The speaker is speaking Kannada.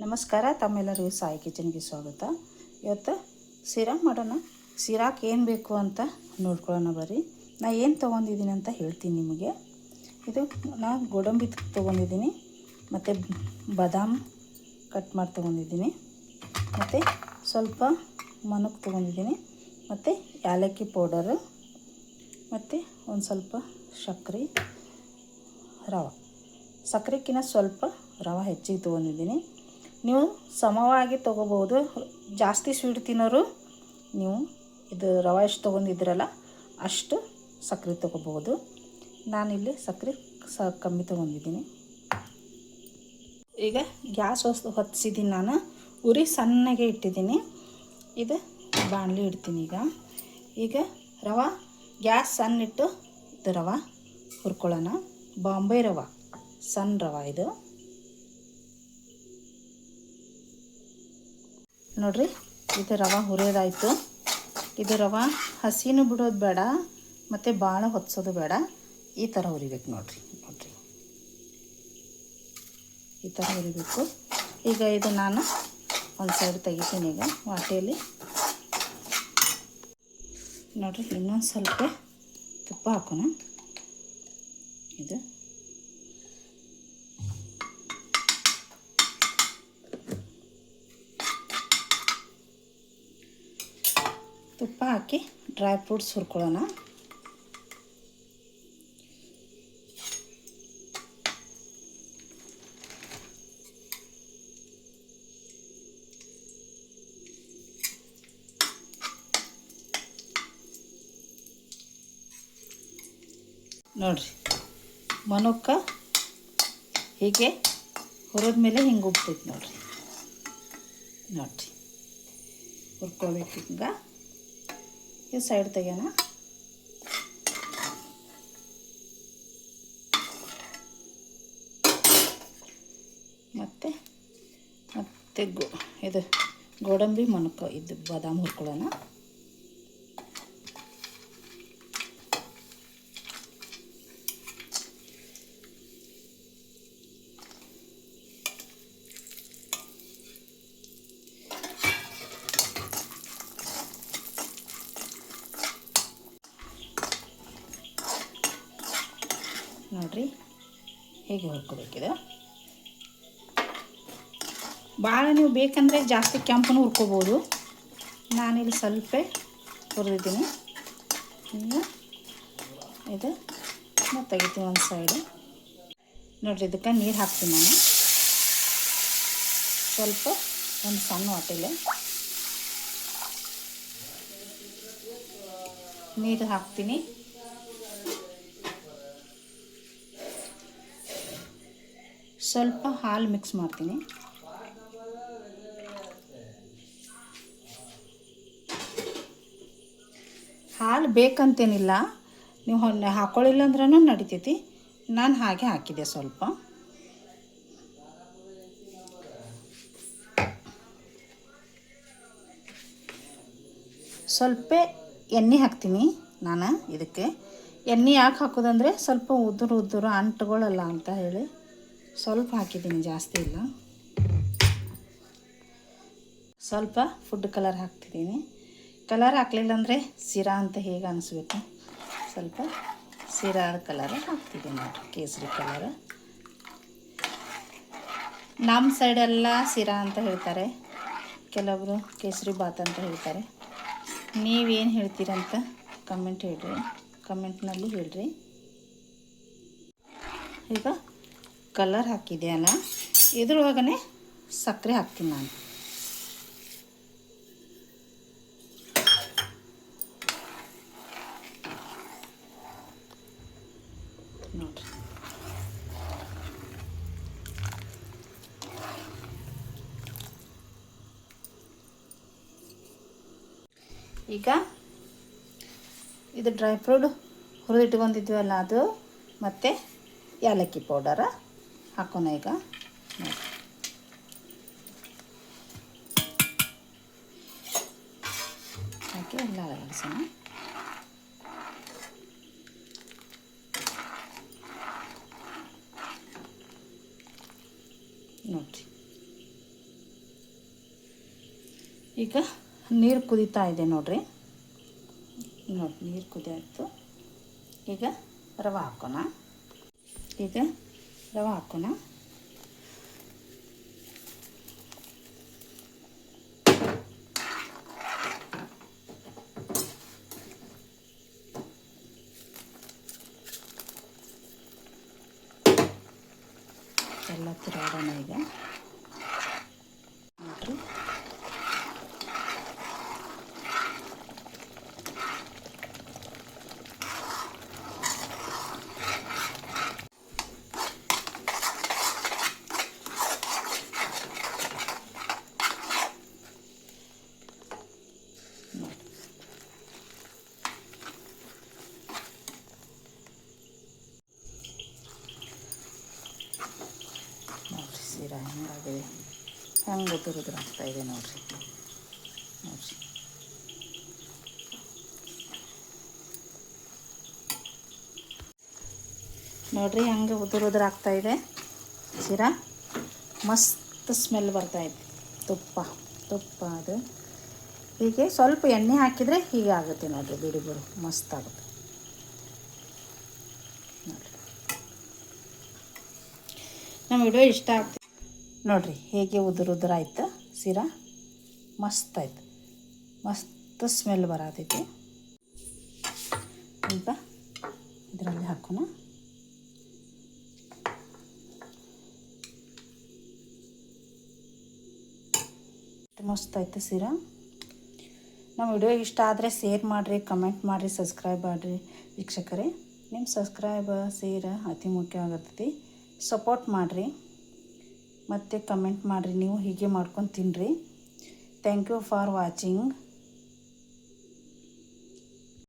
ನಮಸ್ಕಾರ, ತಮ್ಮೆಲ್ಲರಿಗೂ ಸಾಯಿ ಕಿಚನ್ಗೆ ಸ್ವಾಗತ. ಇವತ್ತು ಶಿರಾ ಮಾಡೋಣ. ಶಿರಾಕ್ಕೆ ಏನು ಬೇಕು ಅಂತ ನೋಡ್ಕೊಳ್ಳೋಣ ಬರ್ರಿ. ನಾನು ಏನು ತೊಗೊಂಡಿದ್ದೀನಿ ಅಂತ ಹೇಳ್ತೀನಿ ನಿಮಗೆ. ಇದು ನಾನು ಗೋಡಂಬಿ ತೊಗೊಂಡಿದ್ದೀನಿ, ಮತ್ತು ಬಾದಾಮ್ ಕಟ್ ಮಾಡಿ ತೊಗೊಂಡಿದ್ದೀನಿ, ಮತ್ತು ಸ್ವಲ್ಪ ಮನುಕ್ ತೊಗೊಂಡಿದ್ದೀನಿ, ಮತ್ತು ಏಲಕ್ಕಿ ಪೌಡರು, ಮತ್ತು ಒಂದು ಸ್ವಲ್ಪ ಸಕ್ಕರೆ, ರವೆ. ಸಕ್ಕರೆಕ್ಕಿಂತ ಸ್ವಲ್ಪ ರವೆ ಹೆಚ್ಚಿಗೆ ತೊಗೊಂಡಿದ್ದೀನಿ. ನೀವು ಸಮವಾಗಿ ತೊಗೋಬೋದು. ಜಾಸ್ತಿ ಸ್ವೀಟ್ ತಿನ್ನೋರು ನೀವು ಇದು ರವೆ ಎಷ್ಟು ತೊಗೊಂಡಿದ್ರಲ್ಲ ಅಷ್ಟು ಸಕ್ಕರೆ ತೊಗೋಬೋದು. ನಾನಿಲ್ಲಿ ಸಕ್ಕರೆ ಕಮ್ಮಿ ತೊಗೊಂಡಿದ್ದೀನಿ. ಈಗ ಗ್ಯಾಸ್ ಹೊತ್ತಿಸಿದ್ದೀನಿ. ನಾನು ಉರಿ ಸಣ್ಣಗೆ ಇಟ್ಟಿದ್ದೀನಿ. ಇದು ಬಾಣಲಿ ಇಡ್ತೀನಿ. ಈಗ ರವೆ ಗ್ಯಾಸ್ ಸಣ್ಣಿಟ್ಟು ಇದು ರವೆ ಹುರ್ಕೊಳ್ಳೋಣ. ಬಾಂಬೆ ರವೆ, ಸಣ್ಣ ರವೆ ಇದು ನೋಡ್ರಿ. ಇದು ರವೆ ಹುರಿಯೋದಾಯಿತು. ಇದು ರವೆ ಹಸಿನೂ ಬಿಡೋದು ಬೇಡ, ಮತ್ತು ಭಾಳ ಹೊತ್ಸೋದು ಬೇಡ. ಈ ಥರ ಹುರಿಬೇಕು ನೋಡ್ರಿ. ಈ ಥರ ಹುರಿಬೇಕು. ಈಗ ಇದು ನಾನು ಒಂದು ಸೈಡ್ ತೆಗಿತೀನಿ. ಈಗ ವಾಟೆಯಲ್ಲಿ ನೋಡ್ರಿ, ಇನ್ನೊಂದು ಸ್ವಲ್ಪ ತುಪ್ಪ ಹಾಕೋಣ. ಇದು ತುಪ್ಪ ಹಾಕಿ ಡ್ರೈ ಫ್ರೂಟ್ಸ್ ಹುರ್ಕೊಳ್ಳೋಣ. ನೋಡ್ರಿ, ಮನುಕ್ಕ ಹೀಗೆ ಹುರಿದ್ಮೇಲೆ ಹಿಂಗೆ ಉಬ್ತೈತಿ ನೋಡ್ರಿ. ಹುರ್ಕೋಬೇಕು. ಈಗ ಈ ಸೈಡ್ ತೆಗೆಯೋಣ. ಮತ್ತು ಇದು ಗೋಡಂಬಿ ಮನುಕ ಇದು ಬಾದಾಮ್ ಹುರ್ಕೊಳ್ಳೋಣ. ನೋಡ್ರಿ, ಹೇಗೆ ಹುರ್ಕೋಬೇಕಿದೆ. ಭಾಳ ನೀವು ಬೇಕಂದರೆ ಜಾಸ್ತಿ ಕೆಂಪನ್ನು ಹುರ್ಕೋಬೋದು. ನಾನಿಲ್ಲಿ ಸ್ವಲ್ಪ ಹುರಿದಿದ್ದೀನಿ. ಈಗ ಇದು ಮತ್ತು ತೆಗಿತೀನಿ ಒಂದು ಸೈಡು. ನೋಡಿರಿ, ಇದಕ್ಕೆ ನೀರು ಹಾಕ್ತೀನಿ ನಾನು. ಸ್ವಲ್ಪ ಒಂದು ಸಣ್ಣ ವಾಟೆಲೆ ನೀರು ಹಾಕ್ತೀನಿ. ಸ್ವಲ್ಪ ಹಾಲು ಮಿಕ್ಸ್ ಮಾಡ್ತೀನಿ. ಹಾಲು ಬೇಕಂತೇನಿಲ್ಲ, ನೀವು ಹಾಕೊಳ್ಳಿಲ್ಲ ಅಂದ್ರೂ ನಡಿತೈತಿ. ನಾನು ಹಾಗೆ ಹಾಕಿದೆ. ಸ್ವಲ್ಪ ಎಣ್ಣೆ ಹಾಕ್ತೀನಿ ನಾನು. ಇದಕ್ಕೆ ಎಣ್ಣೆ ಯಾಕೆ ಹಾಕೋದಂದರೆ ಸ್ವಲ್ಪ ಉದುರು ಅಂಟುಗಳಲ್ಲ ಅಂತ ಹೇಳಿ ಸ್ವಲ್ಪ ಹಾಕಿದ್ದೀನಿ, ಜಾಸ್ತಿ ಇಲ್ಲ. ಸ್ವಲ್ಪ ಫುಡ್ ಕಲರ್ ಹಾಕ್ತಿದ್ದೀನಿ. ಕಲರ್ ಹಾಕಲಿಲ್ಲ ಅಂದರೆ ಶಿರಾ ಅಂತ ಹೇಗೆ ಅನಿಸ್ಬೇಕು. ಸ್ವಲ್ಪ ಶಿರಾದ ಕಲರ್ ಹಾಕ್ತಿದ್ದೀನಿ ನೋಡಿರಿ, ಕೇಸರಿ ಕಲರ್. ನಮ್ಮ ಸೈಡೆಲ್ಲ ಶಿರಾ ಅಂತ ಹೇಳ್ತಾರೆ, ಕೆಲವರು ಕೇಸರಿ ಬಾತ್ ಅಂತ ಹೇಳ್ತಾರೆ. ನೀವೇನು ಹೇಳ್ತೀರಂತ ಕಮೆಂಟ್ನಲ್ಲಿ ಹೇಳ್ರಿ. ಈಗ ಕಲರ್ ಹಾಕಿದೆಯಲ್ಲ, ಇದ್ರೊಳಗನೆ ಸಕ್ಕರೆ ಹಾಕ್ತೀನಿ ನಾನು. ನೋಡ್ರಿ, ಈಗ ಇದು ಡ್ರೈ ಫ್ರೂಟ್ ಹುರಿದಿಟ್ಕೊಂಡಿದ್ವಲ್ಲ ಅದು, ಮತ್ತು ಏಲಕ್ಕಿ ಪೌಡರ ಹಾಕೋಣ. ಈಗ ಹಾಕಿ ಎಲ್ಲ ಅಲಸೋಣ. ನೋಡಿರಿ, ಈಗ ನೀರು ಕುದೀತಾ ಇದೆ ನೋಡಿರಿ. ನೋಡಿ ನೀರು ಕುದಿಯಾಯ್ತು. ಈಗ ರವೆ ಹಾಕೋಣ. ಎಲ್ಲ ತಿರುಗಾಡೋಣ ಈಗ. ನೋಡಿರಿ ಸೀರಾ ಹೆಂಗಾಗಿದೆ, ಹೆಂಗೆ ಉದುರುದುರಾಗ್ತಾಯಿದೆ ನೋಡಿರಿ. ನೋಡಿರಿ ಹಂಗೆ ಉದುರುದುರಾಗ್ತಾಯಿದೆ ಸೀರಾ. ಮಸ್ತ್ ಸ್ಮೆಲ್ ಬರ್ತಾಯಿದೆ. ತುಪ್ಪ ಅದು ಹೀಗೆ ಸ್ವಲ್ಪ ಎಣ್ಣೆ ಹಾಕಿದರೆ ಹೀಗೆ ಆಗುತ್ತೆ ನೋಡಿರಿ. ಬಿಡಿ ಮಸ್ತ್ ಆಗುತ್ತೆ ನೋಡಿರಿ. ನಮ್ಮ ವಿಡಿಯೋ ಇಷ್ಟ ಆಗ್ತದೆ ನೋಡಿರಿ, ಹೇಗೆ ಉದುರಾಯ್ತು ಸೀರಾ. ಮಸ್ತ್ ಆಯ್ತು, ಮಸ್ತ್ ಸ್ಮೆಲ್ ಬರತೈತಿ. ಈಗ ಇದರಲ್ಲಿ ಹಾಕೋಣ. ಮಸ್ತ್ ಆಯ್ತು ಸೀರಾ. ನಮ್ಮ ವಿಡಿಯೋ ಇಷ್ಟ ಆದರೆ ಶೇರ್ ಮಾಡಿರಿ, ಕಮೆಂಟ್ ಮಾಡಿರಿ, ಸಬ್ಸ್ಕ್ರೈಬ್ ಮಾಡಿರಿ ವೀಕ್ಷಕರೇ. ನಿಮ್ಮ ಸಬ್ಸ್ಕ್ರೈಬ್ ಶೇರ್ ಅತಿ ಮುಖ್ಯವಾಗಿರ್ತೈತಿ. ಸಪೋರ್ಟ್ ಮಾಡಿರಿ ಮತ್ತು ಕಮೆಂಟ್ ಮಾಡಿರಿ. ನೀವು ಹೀಗೆ ಮಾಡ್ಕೊಂಡು ತಿನ್ನಿರಿ. Thank you for watching.